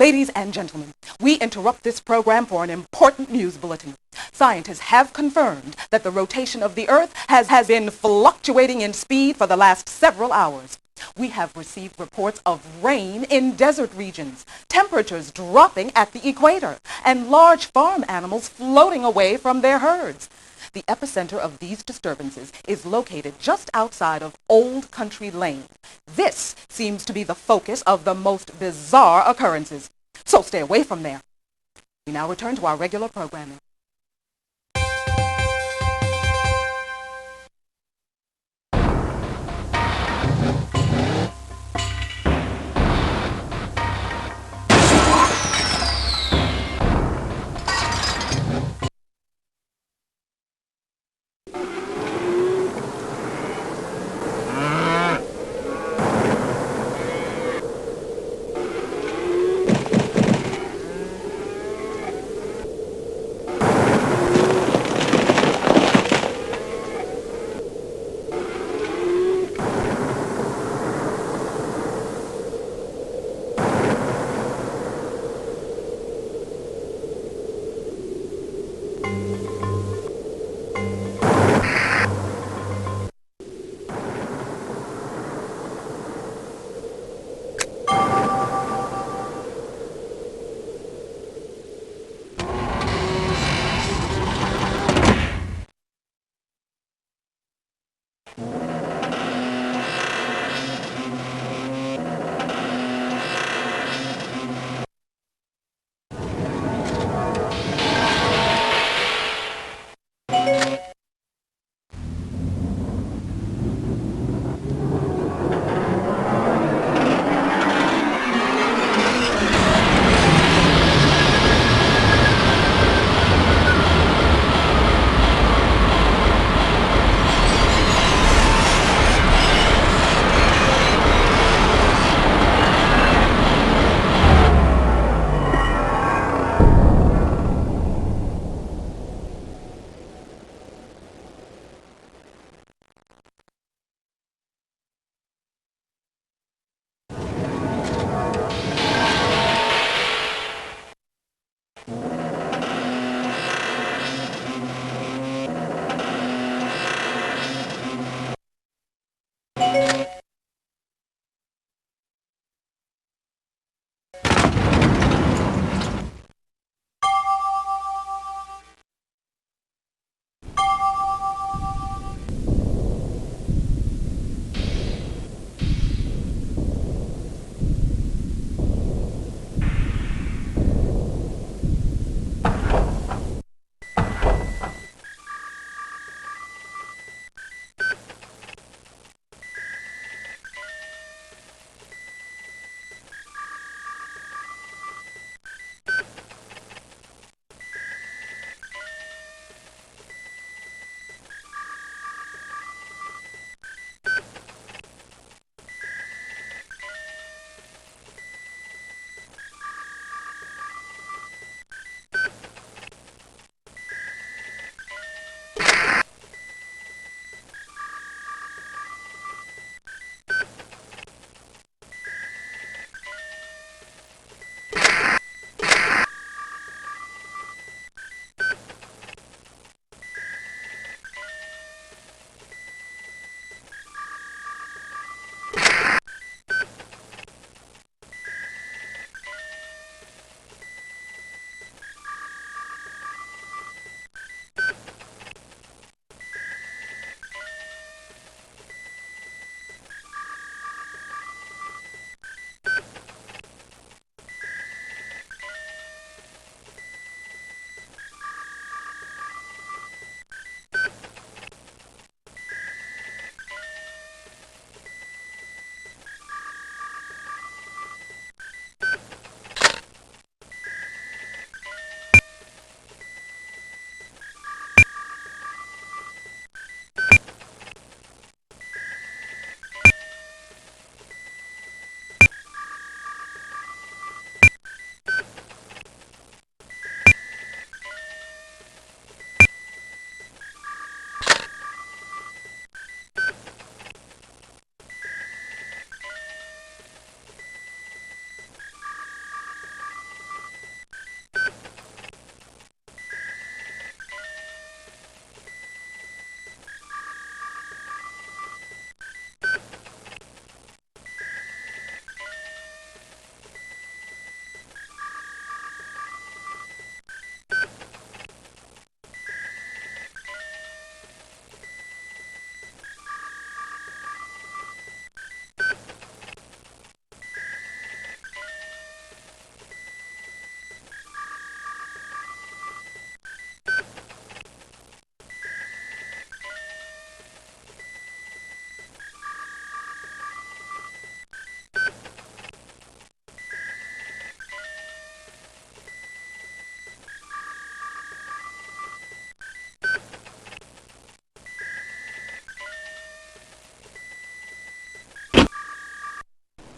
Ladies and gentlemen, we interrupt this program for an important news bulletin. Scientists have confirmed that the rotation of the Earth has been fluctuating in speed for the last several hours. We have received reports of rain in desert regions, temperatures dropping at the equator, and large farm animals floating away from their herds. The epicenter of these disturbances is located just outside of Old Country Lane. This seems to be the focus of the most bizarre occurrences. So stay away from there. We now return to our regular programming.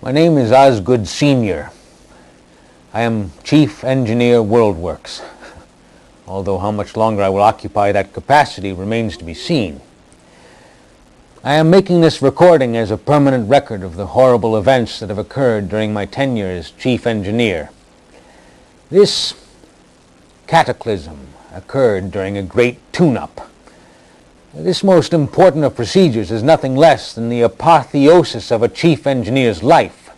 My name is Osgood Sr. I am Chief Engineer WorldWorks, although how much longer I will occupy that capacity remains to be seen. I am making this recording as a permanent record of the horrible events that have occurred during my tenure as Chief Engineer. This cataclysm occurred during a great tune-up. This most important of procedures is nothing less than the apotheosis of a chief engineer's life.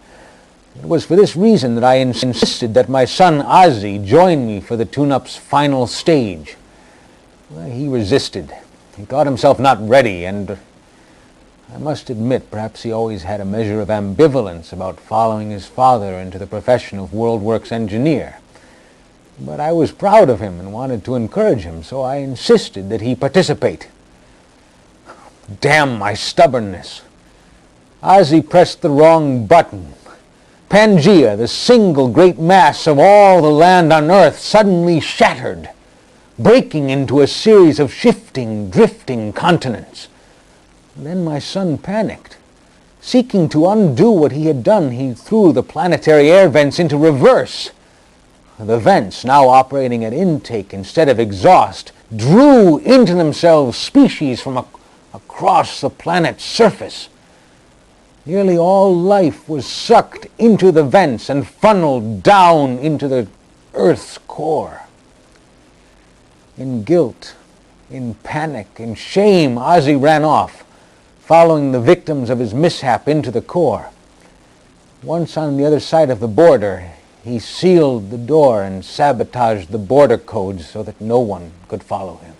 It was for this reason that I insisted that my son Ozzy join me for the tune-up's final stage. Well, he resisted. He thought himself not ready, and I must admit perhaps he always had a measure of ambivalence about following his father into the profession of WorldWorks engineer. But I was proud of him and wanted to encourage him, so I insisted that he participate. Damn my stubbornness. Ozzy pressed the wrong button. Pangea, the single great mass of all the land on Earth, suddenly shattered, breaking into a series of shifting, drifting continents. Then my son panicked. Seeking to undo what he had done, he threw the planetary air vents into reverse. The vents, now operating at intake instead of exhaust, drew into themselves species from across the planet's surface. Nearly all life was sucked into the vents and funneled down into the Earth's core. In guilt, in panic, in shame, Ozzy ran off, following the victims of his mishap into the core. Once on the other side of the border, he sealed the door and sabotaged the border codes so that no one could follow him.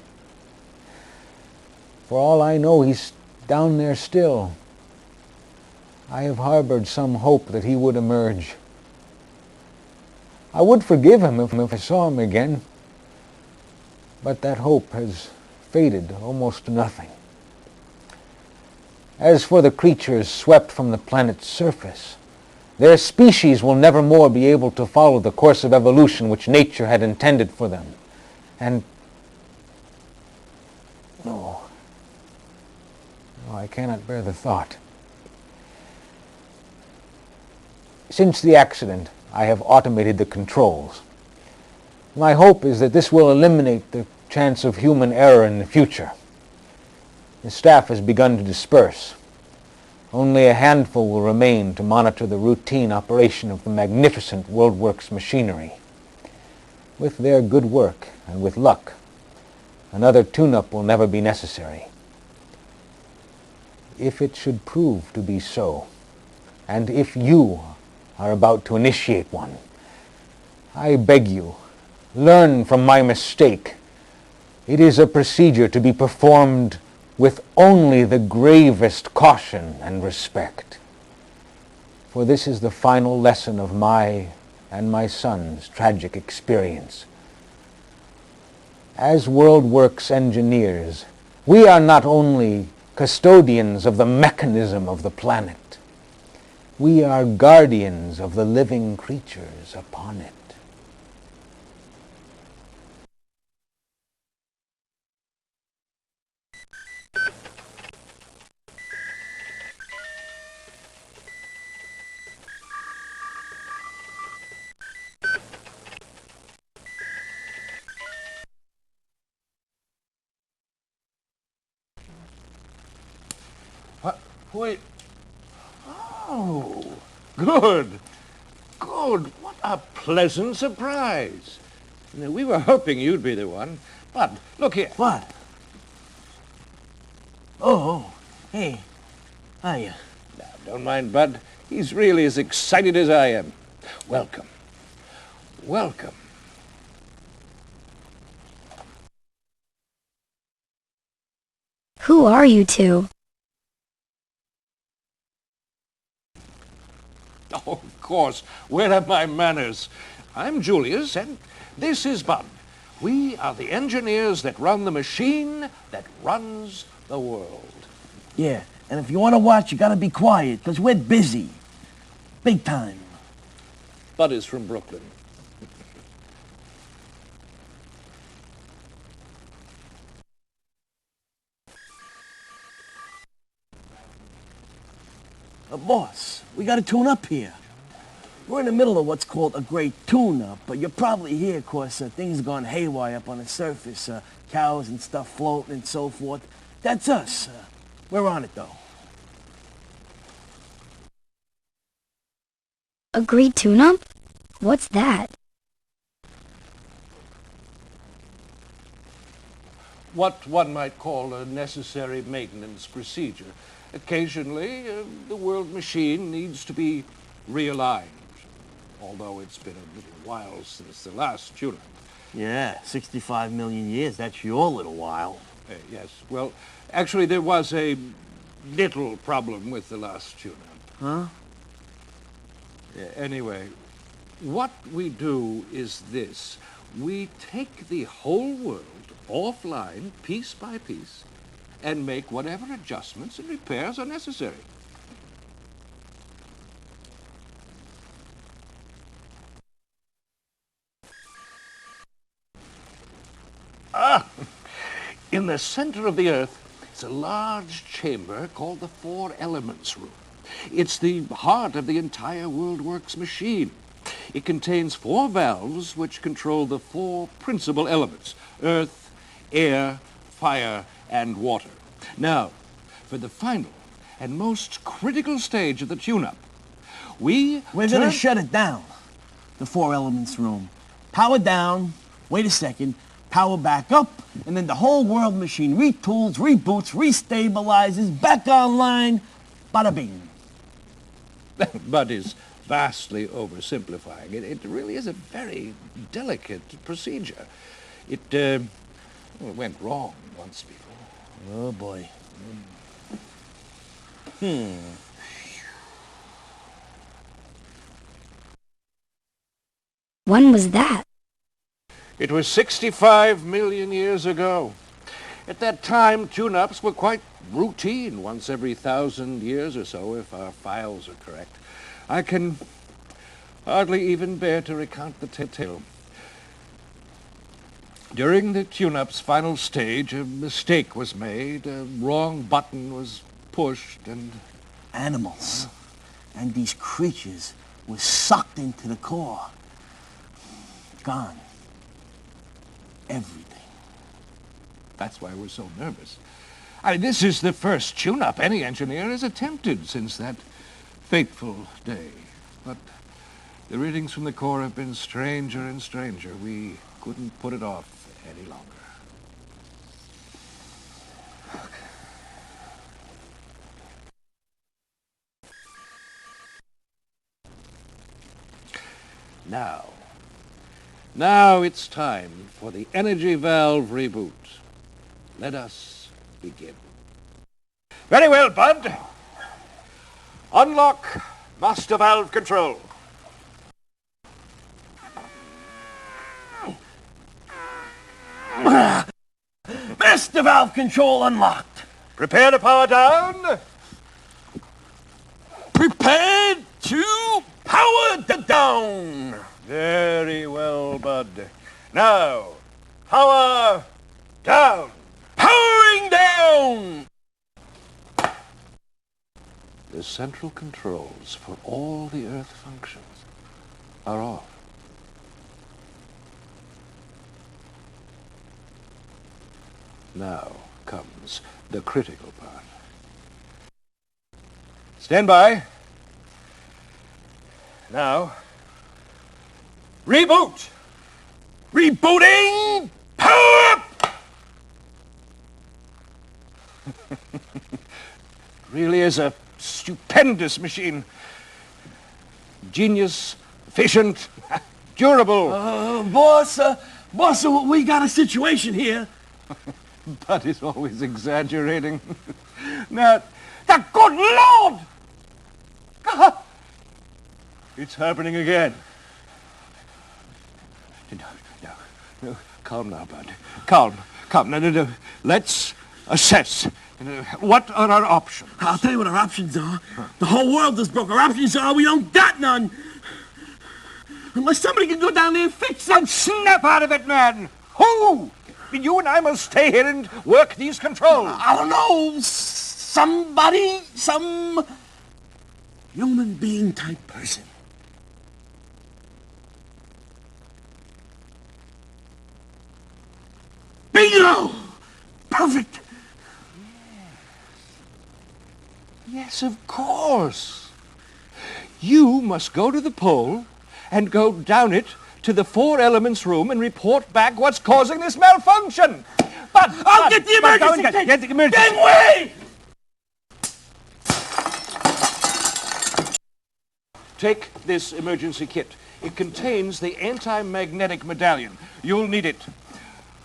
For all I know, he's down there still. I have harbored some hope that he would emerge. I would forgive him if I saw him again, but that hope has faded almost to nothing. As for the creatures swept from the planet's surface, their species will never more be able to follow the course of evolution which nature had intended for them. And no, I cannot bear the thought. Since the accident, I have automated the controls. My hope is that this will eliminate the chance of human error in the future. The staff has begun to disperse. Only a handful will remain to monitor the routine operation of the magnificent WorldWorks machinery. With their good work, and with luck, another tune-up will never be necessary. If it should prove to be so, and if you are about to initiate one, I beg you, learn from my mistake. It is a procedure to be performed with only the gravest caution and respect. For this is the final lesson of my and my son's tragic experience. As WorldWorks engineers, we are not only custodians of the mechanism of the planet, we are guardians of the living creatures upon it. Wait. Oh, good. Good. What a pleasant surprise. Now, we were hoping you'd be the one. But, look here. What? Oh, hey. Hiya. Now, don't mind Bud. He's really as excited as I am. Welcome. Welcome. Who are you two? Oh, of course. Where are my manners? I'm Julius, and this is Bud. We are the engineers that run the machine that runs the world. Yeah, and if you want to watch, you gotta be quiet, because we're busy. Big time. Bud is from Brooklyn. Boss, we got to tune up here. We're in the middle of what's called a great tune-up, but you're probably here because things have gone haywire up on the surface. Cows and stuff floating and so forth. That's us. We're on it, though. A great tune-up? What's that? What one might call a necessary maintenance procedure. Occasionally, the world machine needs to be realigned, although it's been a little while since the last tune-up. Yeah, 65 million years. That's your little while. Yes, well, actually there was a little problem with the last tune-up. Huh? Anyway, what we do is this. We take the whole world offline, piece by piece, and make whatever adjustments and repairs are necessary. In the center of the Earth is a large chamber called the Four Elements Room. It's the heart of the entire WorldWorks machine. It contains 4 valves which control the 4 principal elements: earth, air, fire, and water. Now, for the final and most critical stage of the tune-up, we're going to shut it down, the 4 Elements Room. Power down, wait a second, power back up, and then the whole world machine retools, reboots, restabilizes, back online, bada bing. Bud is vastly oversimplifying it. It really is a very delicate procedure. It went wrong once before. Oh, boy. When was that? It was 65 million years ago. At that time, tune-ups were quite routine, once every 1,000 years or so, if our files are correct. I can hardly even bear to recount the tale. During the tune-up's final stage, a mistake was made, a wrong button was pushed, and... Animals. And these creatures were sucked into the core. Gone. Everything. That's why we're so nervous. This is the first tune-up any engineer has attempted since that fateful day. But the readings from the core have been stranger and stranger. We couldn't put it off any longer. Now it's time for the energy valve reboot. Let us begin. Very well, Bud. Unlock master valve control. Master valve control unlocked. Prepare to power down. Prepared to power down. Very well, Bud. Now, power down. Powering down. The central controls for all the Earth functions are off. Now comes the critical part. Stand by. Now, reboot! Rebooting! Power up! Really is a stupendous machine. Genius, efficient, durable. Boss, we got a situation here. Bud is always exaggerating. Now, the good Lord! It's happening again. No. Calm now, Bud. Calm. No. Let's assess. What are our options? I'll tell you what our options are. The whole world is broke. Our options are we don't got none. Unless somebody can go down there and fix it. And snap out of it, man! Who? You and I must stay here and work these controls. I don't know. Somebody, Human being type person. Bingo! Perfect! Yes, of course. You must go to the pole and go down it to the four elements room and report back what's causing this malfunction. But I'll get the emergency kit! Get the emergency Get away! Take this emergency kit. It contains the anti-magnetic medallion. You'll need it.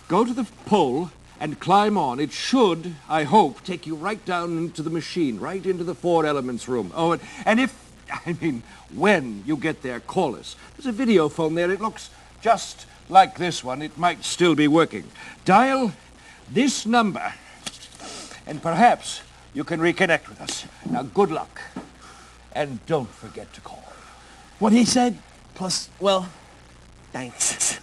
Go to the pole and climb on. It should, I hope, take you right down into the machine, right into the four elements room. Oh, and when you get there, call us. There's a video phone there. It looks just like this one. It might still be working. Dial this number, and perhaps you can reconnect with us. Now, good luck. And don't forget to call. What he said, plus, well, thanks.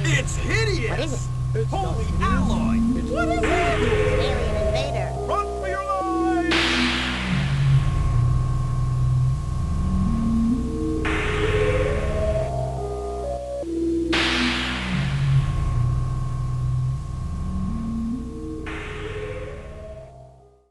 It's hideous! What is it? Holy alloy! What is it?